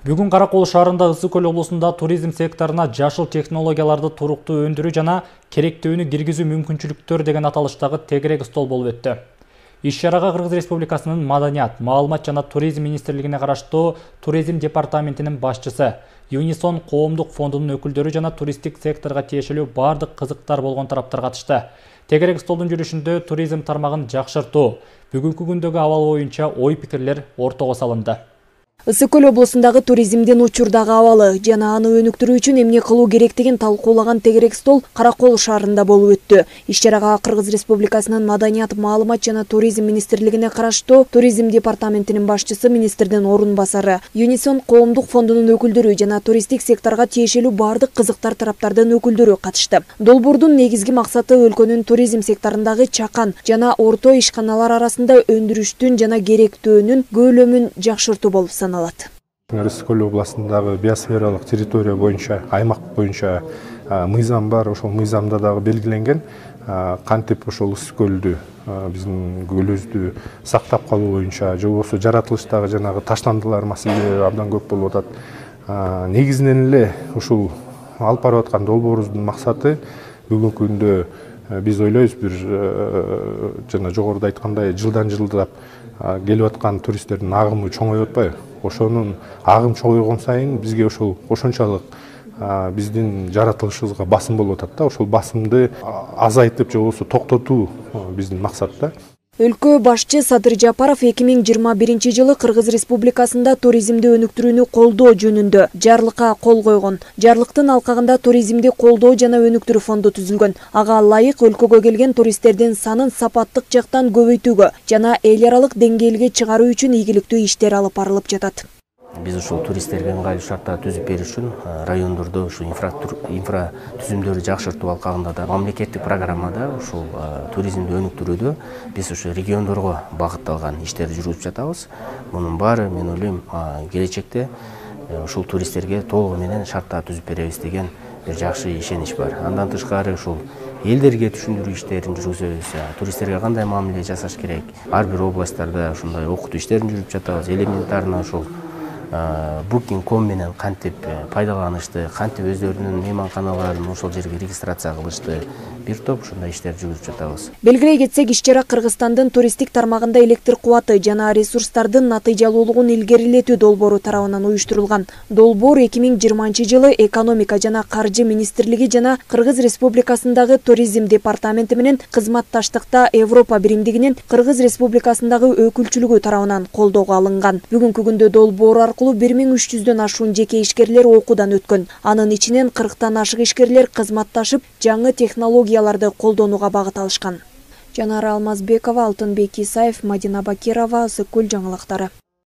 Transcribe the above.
Бүгін Қарақол шаарында Ысыкөл облысында туризм секторына жашыл технологияларды туруктуу өндүрүү жана керектүүнү киргизүү мүмкүнчүлүктөр деген аталыштагы тегерек стол болуп өттү. Иш-чарага Кыргыз Республикасынын Маданият, Маалымат жана туризм министрлигине караштуу туризм департаментинин башчысы, Юнисон коомдук фондунун өкүлдөрү жана туристтик секторго тиешелүү бардык кызыктар болгон тараптар катышты. Тегерек столдун жүрүшүндө туризм тармагын жакшыртуу, бүгүнкү күндөгү абал боюнча ой-пикирлер ортого салынды. Ысыкөл облусундагы туризмдин учурдагы абалы жана аны өнүктүрүү үчүн эмне кылуу керектигин талкуулаган тегерек стол Каракол шаарында болуп өттү. Иш-чарага Кыргыз Республикасынын Маданият, Маалымат жана туризм министрлигине караштуу туризм департаментинин башчысы, министрдин орун басары, Юнисон коомдук фондунун өкүлдөрү жана туристтик секторго тиешелүү бардык кызыктар тараптардын өкүлдөрү катышты. Долбоордун негизги максаты өлкөнүн туризм секторундагы чакан жана орто ишканалар арасында өндүрүштүн жана керектөөнүн көлөмүн жакшыртуу болуп саналат. Ысыкөл областындагы биосфералык территория боюнча, аймак боюнча мыйзам бар. Ошол мыйзамда дагы белгиленген кантип ошол Ысыкөлдү, биздин көлүбүздү сактап калуу боюнча, же болбосо жаратылыштагы жанагы таштандылар маселелери абдан көп болуп атат. Негизинен эле ушул алып барып аткан долбоорубуздун максаты бүгүнкү күндө биз ойлойбуз, бир жана жогоруда айткандай жылдан жылдап келип аткан туристтердин агымы чоңоюп атпайбы? Ошонун агым чоңойгон сайын бизге ошол кошумчалык биздин жаратылышыбызга басым болуп атат да. Ошол басымды азайтып же болбосо токтотуу биздин максат да. Өлкө башчы Садыр Жапаров 2021 жылы Кыргыз Республикасында туризмди өнүктүрүүнү колдоо жөнүндө жарлыкка кол койгон. Жарлыктын алкагында туризмди колдоо жана өнүктүрүү фонду түзүлгөн. Ага ылайык өлкөгө келген туристтердин санын сапаттык жактан көбөйтүүгө жана эл аралык деңгээлге чыгаруу үчүн ийгиликтүү иштер алып барылып жатат. Биз ушул туристтерге ыңгайлуу шарттар түзүп берүү үчүн райондордо ушу инфра түзүмдөрү жакшыртуу алкагында да мамлекеттик программада ушул туризмди өнүктүрүүдө биз ушу региондорго багытталган иштерди жүргүзүп жатабыз. Мунун баары, мен ойлойм, келечекте ушул туристтерге толугу менен шарттар түзүп беребиз деген бир жакшы ишенич бар. Андан тышкары ушул элдерге түшүндүрүү иштерин жүргүзөбүз. Туристтерге кандай мамиле жасаш керек? Ар бир областтарда ушундай окутуу иштерин жүргүзүп жатабыз. Элементарно ушул Booking.com менен кантип пайдаланышты, кантип өздөрүнүн мейманканаларын ошол жерге регистрация кылышты, бир топ ушундай иштер жүргүзүп жатабыз. Белгилей кетсек, иш-чара Кыргызстандын туристтик тармагында электр кубаты жана ресурстардын натыйжалуулугун илгерилетүү долбоору тарабынан уюштурулган. Долбоор 2020 жылы Экономика жана Каржы министрлиги жана Кыргыз Республикасындагы туризм департаменти менен кызматташтыкта Европа биримдигинин Кыргыз Республикасындагы өкүлчүлүгү тарабынан колдоого алынган. Бүгүнкү күндө долбоор аркылуу 1300дөн ашуун жеке ишкерлер окуудан өткөн. Анын ичинен 40тан ашык ишкерлер кызматташып, жаңы технологияларды колдонууга багыт алышкан. Жанара Алмазбекова, Алтынбек Исаев, Мадина Бакирова, Ысыкөл жаңылыктары.